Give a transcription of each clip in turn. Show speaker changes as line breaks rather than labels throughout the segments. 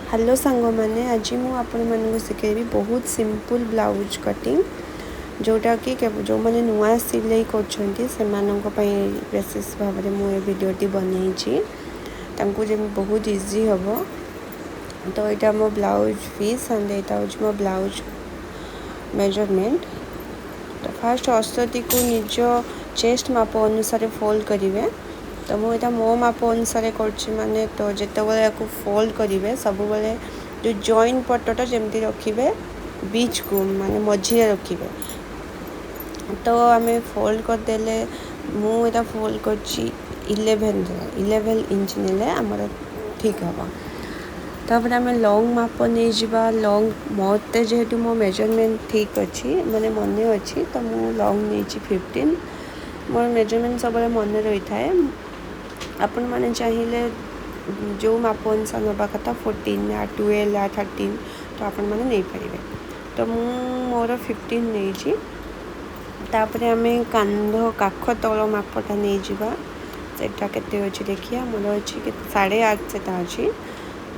Hello सांग मैंने आज मुझे शिखेबी बहुत सिंपल ब्लाउज कटिंग जोटा कि जो मैंने नुआ सिलाई कर विशेष भाव में मुझे भिडटी बनई बहुत इजी हम। तो यहाँ मो ब्लाउज पीस एंड यहाँ हूँ मो ब्लाउज मेजरमेंट। तो फास्ट अस्ती को निज चेस्ट माप अनुसार फोल्ड करेंगे। तो मुझे मो माप अनुसार कर तो जिते फोल्ड करेंगे सब जो जॉइंट पटटा जमी रखिए बीच को माने मझे रखिए। तो आम फोल्ड करदे मुझा फोल्ड कर 11 इंच ने आमर ठीक हम। तापर आम लॉन्ग माप नहीं जावा लॉन्ग मत जेहेतु मो मेजरमेंट ठीक अच्छी माने मन अच्छी तो मु लॉन्ग नहीं 15 मोर मेजरमेंट सब मन रही थाए। आपण मैंने चाहिए जो माप अनुसार नवा कथा 14 या 12 या 13 तो आपण मैंने नहीं पारे। तो मु मोर 15 नहीं तापर आम कांध काख तल मापटा नहीं जावा सेटा केते अच्छी देखिए मोर अच्छी 8.5 से अच्छी।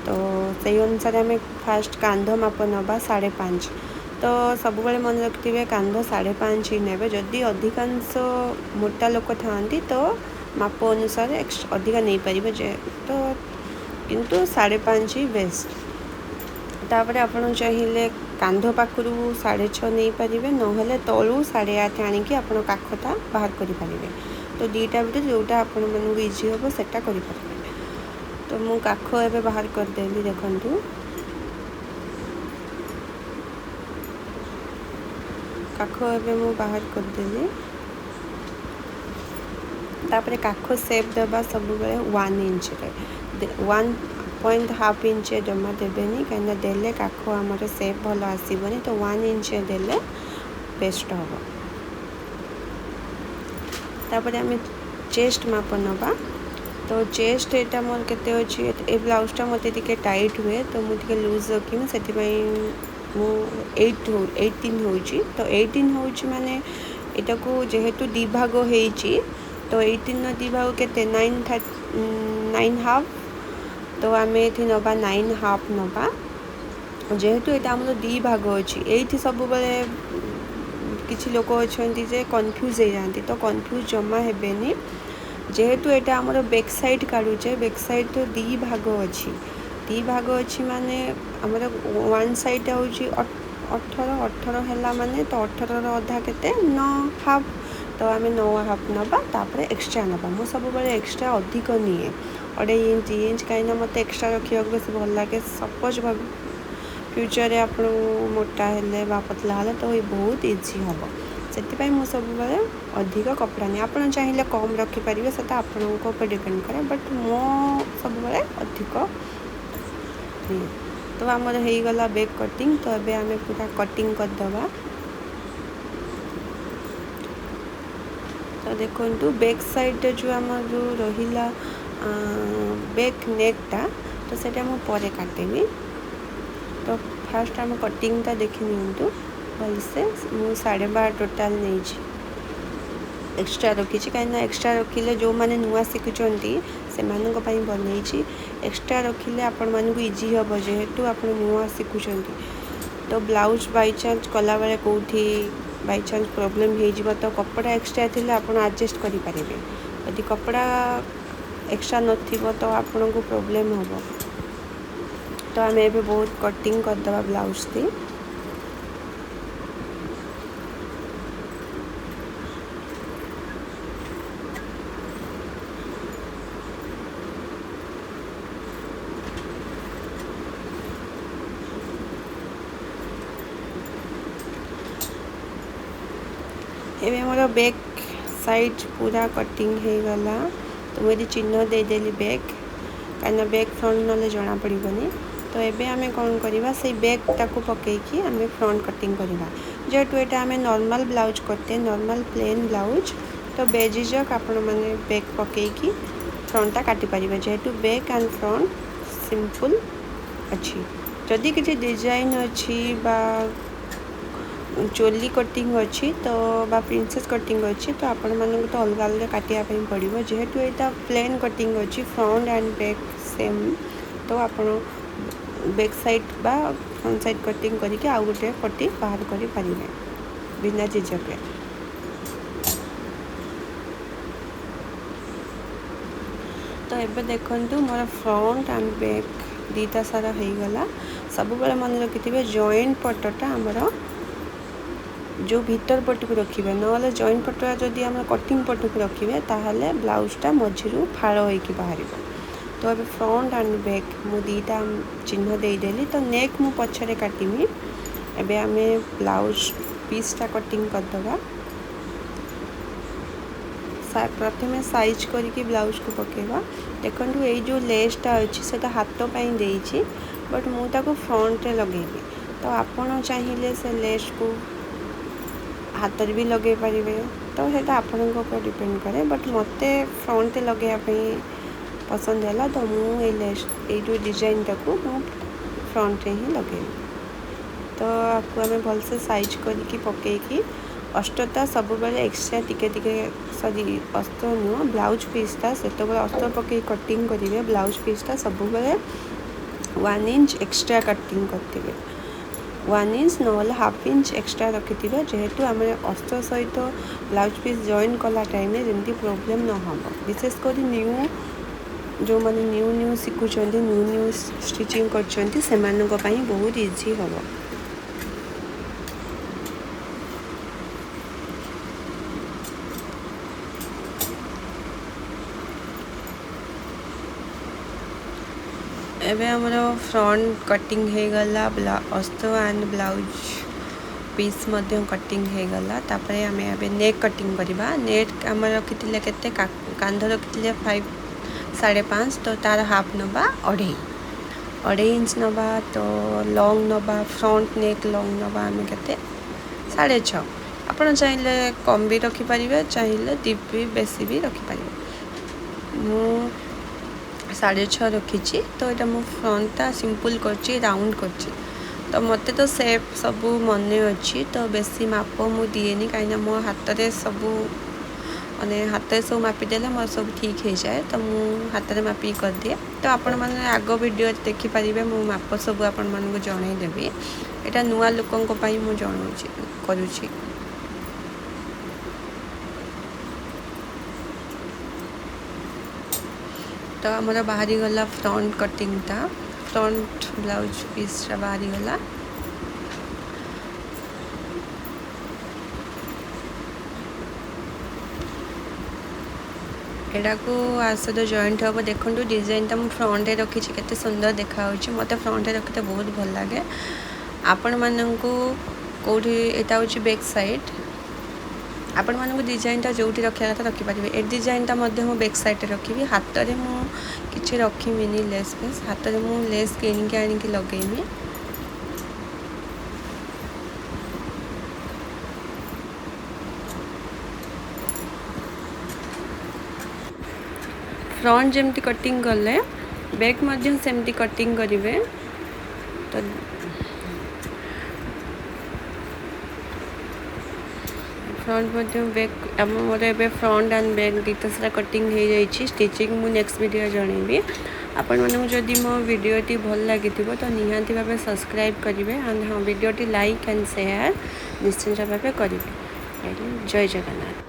तो से अनुसार आम फास्ट कांध माप नवा 5.5। तो सब मन रखिए कांध 5.5 ही ने जदि अधिकांश मोटा लोक था तो माप अनुसार अधिका नहीं पारे जे तो किंतु 5.5 ही बेस्ट। तापर आपण चाहिए कांध पाखरु 6.5 नहीं पारे ना तलू 8.5 आणिकी आपण काखटा बाहर करें। तो दीटा भितर जोटा आपण मन इजी हम सेटा करें। तो मु काख एवं बाहर करदेली देखु काख एवं मु बाहर करदेली। तापर काख सेप देवा सब 1 इंच 1.5 इंच जमा देवेनि कहीं देले काख आमर सेप भल आसबनी। तो 1 इंच देले बेस्ट हम। तापर आम चेस्ट माप नवा। तो चेस्ट यहाँ मोर केते अच्छी ए ब्लाउजटा मत टाइट हुए तो मुझे लूज रखी से 18 हो। तो 18 हो माने यहाँ को जेहेतु दी भाग हो तो 18 दी भाग के 9.5। तो आम ये नवा 9.5 नवा जेहेतु यहाँ आम दी भाग अच्छी ये सब किसी लोक अच्छा कन्फ्यूज हो जाती। तो कन्फ्यूज जमा हेनी जेहेतु यहाँ आमर बैक साइड काढ़ुचे बैक साइड तो दी भाग अच्छी माने आमर वन साइड हूँ 18 है माने तो 18 अधा के 9.5। तो आम 9.5 नवा तापर एक्सट्रा नवा मु सब एक्सट्रा अधिक निए 2.5 इंच कहीं मत एक्सट्रा रखा बेस भल लगे। सपोज फ्यूचर में आप मोटा हेले बा पतला हेले तो ये बहुत इजी हम से मुझे सब अधिक कपड़ा नहीं आप चाहिए कम रखिपारे से आपको डिपेंड करे बट मो सब अधिक नहीं। तो आमर हो गला बैक कटिंग। तो अबे आम पूरा कटिंग करदे। तो देखो बैक साइड जो आम जो रहा बैक नेकटा तो सेटा मु परे काटेबी। तो फास्ट आम कटिंगटा देखी नियंतु भलसे मु 12.5 टोटाल नहीं एक्सट्रा रखी कहीं एक्सट्रा रखिले जो मैंने नुआ शिखुंट से बनई एक्सट्रा रखिले आपण मानक इजी हम जेहेतु आप नुआ शिखुंट। तो ब्लाउज बाई चान्स कला बेले कौटी बाई चान्स प्रोब्लेम हो तो कपड़ा एक्सट्रा थी आप एडजस्ट करेंगे। यदि कपड़ा एक्सट्रा नथिबो तो आपन को प्रोब्लेम हम। तो आम ए बहुत कटिंग करदे ब्लाउज थी। एवं मोर बैक साइड पूरा कटिंग हो गला। तो मुझे चिन्ह देदेली बैक कहीं बैक फ्रंट ना जना पड़ोनी। तो ये आम कौन करवा से बैक टाक पकईकी आम फ्रंट कटिंग करवा जेहेतु यहाँ आम नॉर्मल ब्लाउज करते नॉर्मल प्लेन ब्लाउज। तो बेजिजक आपण मैंने बैक पकईकी फ्रंटा काटी पारे जेहेतु बैक एंड फ्रंट सिंपल अच्छी। जदि किसी डिजाइन अच्छी बा चोली कटिंग अच्छी तो बा प्रिंसेस कटिंग अच्छी तो आपण मानक तो अलग अलग काटियापी पड़ो जेहेतु यहाँ प्लेन कटिंग अच्छी फ्रंट एंड बैक सेम। तो आपण बैक साइड बा फ्रंट साइड कटिंग करके आउ गोटे पट्टी बाहर कर पारे बिना झिझक। तो ये देखूँ मोर फ्रंट एंड बैक दीटा सारा हो गला। सब बेले मन रखिथे जॉइंट पटटा आमर जो भीतर पट को रखिए ना जॉइंट पटटा जदि आम कटिंग पट को रखिए ताहले ब्लाउजटा मझिरू फाड़ होइकी बाहर। तो अब फ्रंट एंड बैक मु दीटा चिन्ह देदेली। तो नेक मु पछरे काटिमी। एबे आमे ब्लाउज पीसटा कटिंग करदबा। प्रथमे साइज करके ब्लाउज को पकेबा। देखो ये जो लेसटा अच्छी से हाथ पाई देइछि बट मु ताको फ्रंट रे लगेबी। तो आपण चाहिए से लेस को हाथ भी लगे पारे। तो ये आपण ऊपर डिपेंड करे बट मते फ्रंट लगे पसंद है। तो मुझे लेस ये जो डिजाइन टाक मु फ्रंट रे ही लगे। तो आपको आम भलसे साइज करके पकईकी अष्टता सब बेले एक्सट्रा टिके सॉरी अस्तर नुह ब्लाउज पीसटा से अस्तर पकई कटिंग करेंगे। ब्लाउज पीसटा सब बेले 1 इंच एक्सट्रा कटिंग करते 1 इंच ना हाफ इंच एक्सट्रा रखि जेहेतु आम अस्तर सहित ब्लाउज पीस जॉइन कला टाइम जमी प्रोब्लेम न हम। विशेषकर न्यू जो मैंने न्यू शिखुं न्यू स्टिचिंग कर बहुत इजी हम। एबे हमरो फ्रंट कटिंग हो गला अस्तर एंड ब्लाउज पीस मध्य कटिंग हो गला। तापरे आमे एबे नेक कटिंग करबा। नेक आम रखिथिले केते कांध रखिथिले 5.5 तो तार हाफ नबा 2.5 इंच नबा। तो लॉन्ग नबा फ्रंट नेक लॉन्ग नबा आमे केते 6.5। आपण चाहिए कम भी रखि परिबे चाहिए दीप भी बेसी भी रखि परिबे। मु 6.5 रखी। तो ये मो फ्रंटा सिंपल कर राउंड कर। तो मते तो सेप सब मन अच्छी। तो बेसी माप मु दिएनी कहीं मो हाथ में सब माने हाथ सब मापिदेले मोर सब ठीक हो जाए। तो मु हाथ में मापी कर दिए। तो आपण मैंने आग वीडियो देखिपारे मो माप सब आपण मानक जनईदेवी। यहाँ नुआ लोकों मु जनाऊँगी करुँची। तो आमर बाहरी गला फ्रंट कटिंगटा फ्रंट ब्लाउज पीसटा बाहरी गला। एटा को आसद जॉइंट हम। देखो डिजाइन मुझे फ्रंट रखी केते सुंदर देखा मत फ्रंट रखते बहुत भल लगे। आपण मानक कौटी एटा हूँ बैक साइड। आपण मानक डिजाइनटा जो रखा था रखिपारे। ए डिजाइनटा बैक साइड रखी। हाथ में मुझे रखीमिनी लेस फेस हाथ में मुझे लेस किनिक आनिकी लगेमी। फ्रंट जमती कटिंग कले बैक सेमती कटिंग करेंगे। तो फ्रंट बैक मोर ए फ्रंट एंड बैक दीटा सारा कटिंग हो जाए। स्टिचिंग मु नेक्स्ट वीडियो जनइबी। आपण मानक जदि मो वीडियोटी भल लगी तो निहांती भाव सब्सक्राइब करेंगे एंड हाँ वीडियोटी लाइक एंड शेयर निश्चिंत भाव करेंगे। जय जगन्नाथ।